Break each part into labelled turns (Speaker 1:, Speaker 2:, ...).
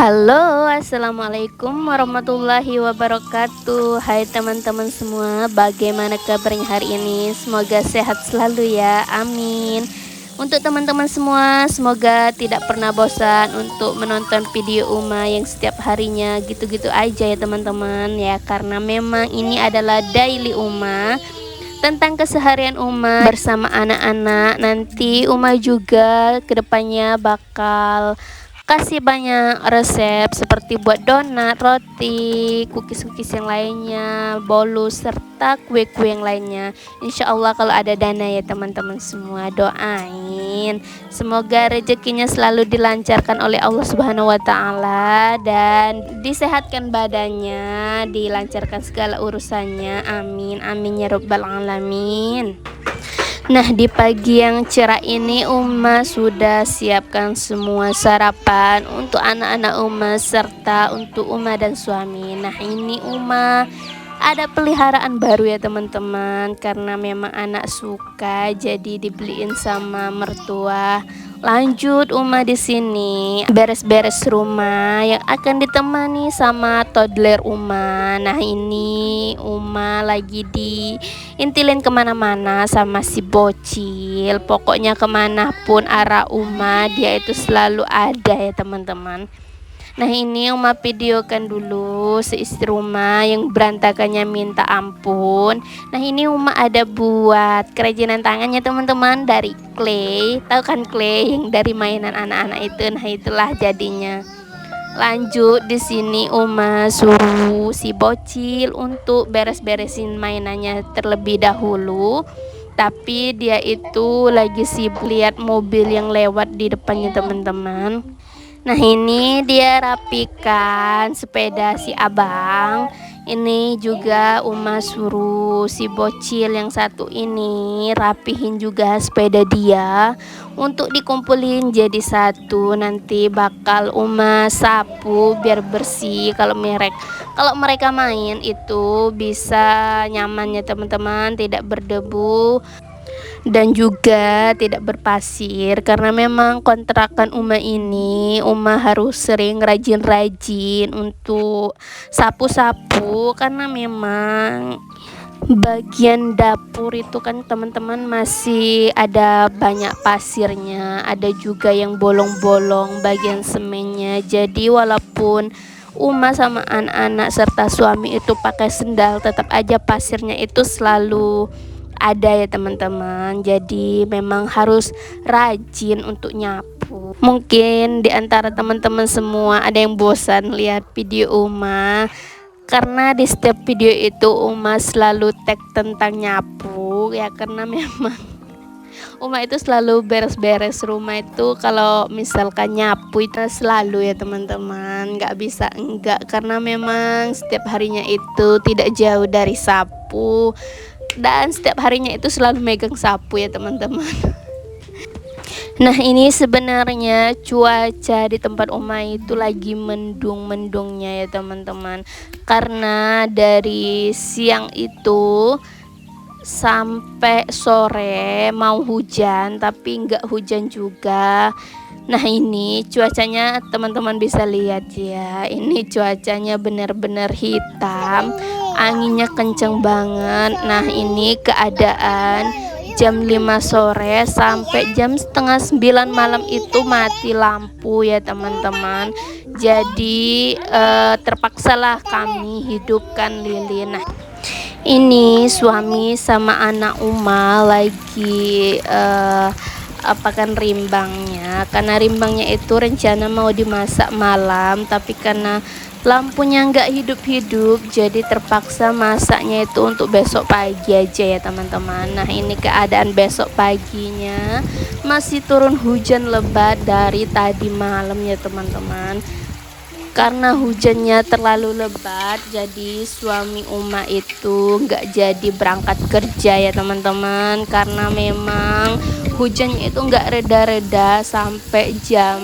Speaker 1: Halo, assalamualaikum warahmatullahi wabarakatuh. Hai teman-teman semua, bagaimana kabarnya hari ini? Semoga sehat selalu ya, amin. Untuk teman-teman semua, semoga tidak pernah bosan untuk menonton video Uma yang setiap harinya gitu-gitu aja ya teman-teman ya. Karena memang ini adalah daily Uma, tentang keseharian Uma bersama anak-anak. Nanti Uma juga kedepannya bakal kasih banyak resep seperti buat donat, roti, cookies-cookies yang lainnya, bolu, serta kue-kue yang lainnya. Insya Allah kalau ada dana ya teman-teman semua, doain semoga rezekinya selalu dilancarkan oleh Allah Subhanahu wa Ta'ala, dan disehatkan badannya, dilancarkan segala urusannya, amin amin ya rabbal alamin. Nah, di pagi yang cerah ini Uma sudah siapkan semua sarapan untuk anak-anak Uma serta untuk Uma dan suami. Nah, ini Uma ada peliharaan baru ya teman-teman, karena memang anak suka jadi dibeliin sama mertua. Lanjut Uma di sini beres-beres rumah yang akan ditemani sama toddler Uma. Nah, ini Uma lagi diintilin kemana-mana sama si bocil. Pokoknya kemanapun arah Uma, dia itu selalu ada ya teman-teman. Nah, ini Uma videokan dulu si istri Uma yang berantakannya minta ampun. Nah, ini Uma ada buat kerajinan tangannya teman-teman dari clay. Tahu kan clay yang dari mainan anak-anak itu? Nah, itulah jadinya. Lanjut di sini Uma suruh si bocil untuk beres-beresin mainannya terlebih dahulu. Tapi dia itu lagi sibuk lihat mobil yang lewat di depannya teman-teman. Nah, ini dia rapikan sepeda si abang. Ini juga Uma suruh si bocil yang satu ini rapihin juga sepeda dia untuk dikumpulin jadi satu. Nanti bakal Uma sapu biar bersih. Kalau mereka main itu bisa nyamannya teman-teman, tidak berdebu dan juga tidak berpasir, karena memang kontrakan Uma ini Uma harus sering rajin-rajin untuk sapu-sapu, karena memang bagian dapur itu kan teman-teman masih ada banyak pasirnya, ada juga yang bolong-bolong bagian semennya. Jadi walaupun Uma sama anak-anak serta suami itu pakai sendal, tetap aja pasirnya itu selalu ada ya teman-teman. Jadi memang harus rajin untuk nyapu. Mungkin di antara teman-teman semua ada yang bosan lihat video Uma, karena di setiap video itu Uma selalu tag tentang nyapu ya, karena memang Uma itu selalu beres-beres rumah itu. Kalau misalkan nyapu itu selalu ya teman-teman, nggak bisa enggak, karena memang setiap harinya itu tidak jauh dari sapu, dan setiap harinya itu selalu megang sapu ya teman-teman. Nah, ini sebenarnya cuaca di tempat Uma itu lagi mendung-mendungnya ya teman-teman, karena dari siang itu sampai sore mau hujan tapi nggak hujan juga. Nah, ini cuacanya teman-teman bisa lihat ya, ini cuacanya benar-benar hitam, anginnya kenceng banget. Nah, ini keadaan jam 5 sore sampai jam setengah 9 malam itu mati lampu ya teman-teman. Jadi terpaksalah kami hidupkan lilin. Nah, ini suami sama anak Uma lagi apakan rimbangnya, karena rimbangnya itu rencana mau dimasak malam, tapi karena lampunya nggak hidup-hidup jadi terpaksa masaknya itu untuk besok pagi aja ya teman-teman. Nah, ini keadaan besok paginya masih turun hujan lebat dari tadi malam ya teman-teman. Karena hujannya terlalu lebat, jadi suami Uma itu nggak jadi berangkat kerja ya teman-teman, karena memang hujannya itu nggak reda-reda sampai jam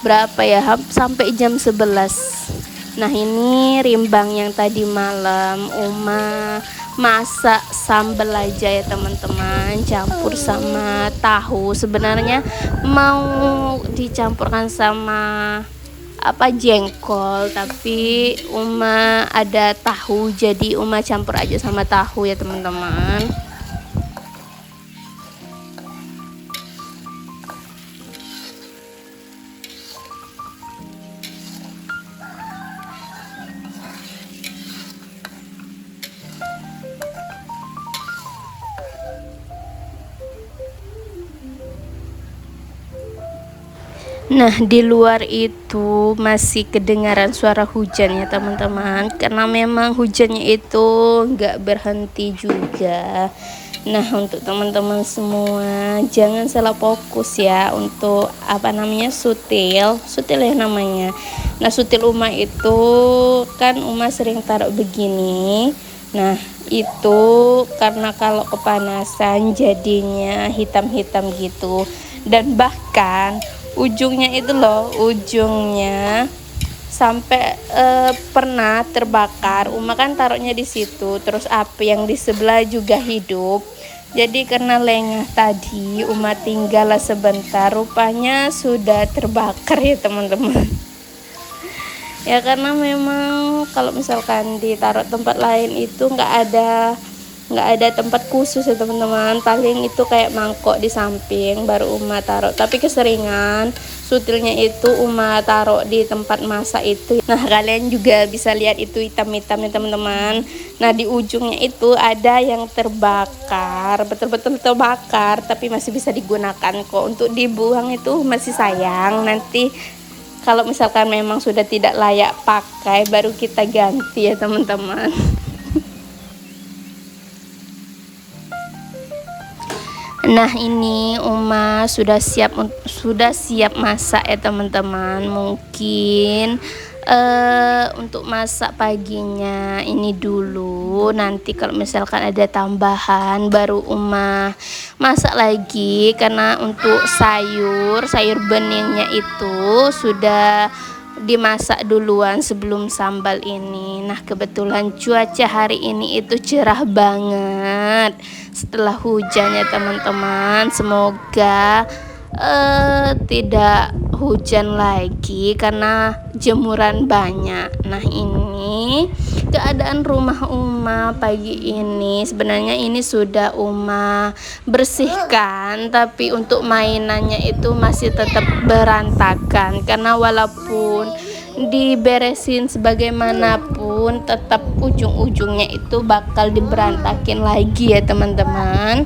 Speaker 1: berapa ya, sampai jam 11. Nah, ini rimbang yang tadi malam Uma masak sambal aja ya teman-teman, campur sama tahu. Sebenarnya mau dicampurkan sama apa jengkol, tapi Uma ada tahu, jadi Uma campur aja sama tahu ya teman-teman. Nah, di luar itu masih kedengaran suara hujan ya teman-teman, karena memang hujannya itu nggak berhenti juga. Nah, untuk teman-teman semua jangan salah fokus ya untuk apa namanya, sutil ya namanya. Nah, sutil Uma itu kan Uma sering taruh begini. Nah, itu karena kalau kepanasan jadinya hitam-hitam gitu, dan bahkan ujungnya itu loh, ujungnya sampai pernah terbakar. Uma kan taruhnya di situ, terus api yang di sebelah juga hidup. Jadi karena lengah tadi Uma tinggal sebentar, rupanya sudah terbakar ya teman-teman. Ya karena memang kalau misalkan ditaruh tempat lain itu nggak ada tempat khusus ya teman-teman, paling itu kayak mangkok di samping baru Uma taruh. Tapi keseringan sutilnya itu Uma taruh di tempat masak itu. Nah, kalian juga bisa lihat itu hitam-hitam ya teman-teman. Nah, di ujungnya itu ada yang terbakar, betul-betul terbakar, tapi masih bisa digunakan kok. Untuk dibuang itu masih sayang, nanti kalau misalkan memang sudah tidak layak pakai baru kita ganti ya teman-teman. Nah, ini Uma sudah siap masak ya teman-teman. Mungkin untuk masak paginya ini dulu, nanti kalau misalkan ada tambahan baru Uma masak lagi, karena untuk sayur beningnya itu sudah dimasak duluan sebelum sambal ini. Nah, kebetulan cuaca hari ini itu cerah banget setelah hujannya teman-teman. Semoga tidak hujan lagi karena jemuran banyak. Nah, ini keadaan rumah Uma pagi ini. Sebenarnya ini sudah Uma bersihkan, tapi untuk mainannya itu masih tetap berantakan, karena walaupun diberesin sebagaimanapun tetap ujung-ujungnya itu bakal diberantakin lagi ya teman-teman.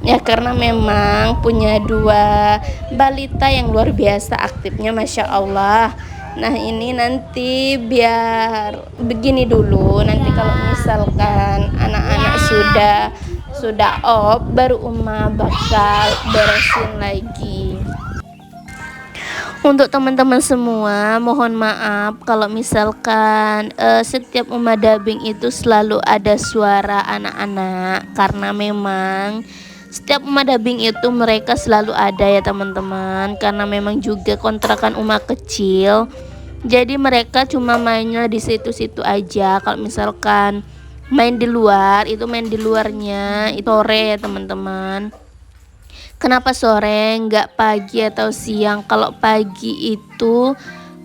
Speaker 1: Ya karena memang punya dua balita yang luar biasa aktifnya, Masya Allah. Nah, ini nanti biar begini dulu, nanti kalau misalkan anak-anak sudah off baru Uma bakal beresin lagi. Untuk teman-teman semua, mohon maaf kalau misalkan setiap Uma dubbing itu selalu ada suara anak-anak, karena memang setiap Uma dubbing itu mereka selalu ada ya teman-teman, karena memang juga kontrakan Uma kecil, jadi mereka cuma mainnya di situ-situ aja. Kalau misalkan main di luar itu main di luarnya itu sore ya teman-teman. Kenapa sore nggak pagi atau siang? Kalau pagi itu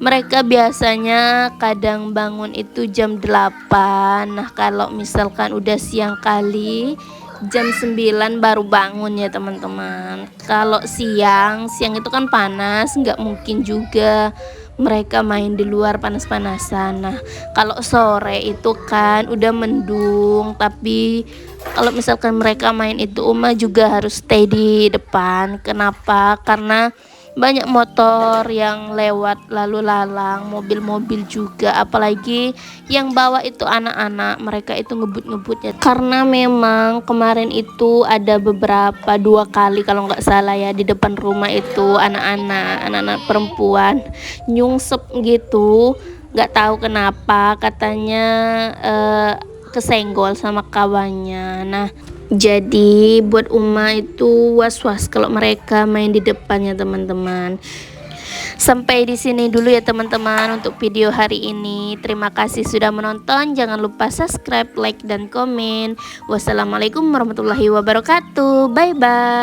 Speaker 1: mereka biasanya kadang bangun itu jam 8. Nah, kalau misalkan udah siang kali jam 9 baru bangun ya teman-teman. Kalau siang itu kan panas, nggak mungkin juga mereka main di luar panas-panasan. Nah, kalau sore itu kan udah mendung, tapi kalau misalkan mereka main itu Uma juga harus stay di depan. Kenapa? Karena banyak motor yang lewat lalu lalang, mobil-mobil juga, apalagi yang bawa itu anak-anak, mereka itu ngebut-ngebut ya. Karena memang kemarin itu ada beberapa 2 kali kalau nggak salah ya, di depan rumah itu anak-anak perempuan nyungsep gitu, nggak tahu kenapa, katanya kesenggol sama kawannya. Nah, jadi buat Uma itu was-was kalau mereka main di depannya teman-teman. Sampai di sini dulu ya teman-teman untuk video hari ini. Terima kasih sudah menonton. Jangan lupa subscribe, like, dan komen. Wassalamualaikum warahmatullahi wabarakatuh. Bye bye.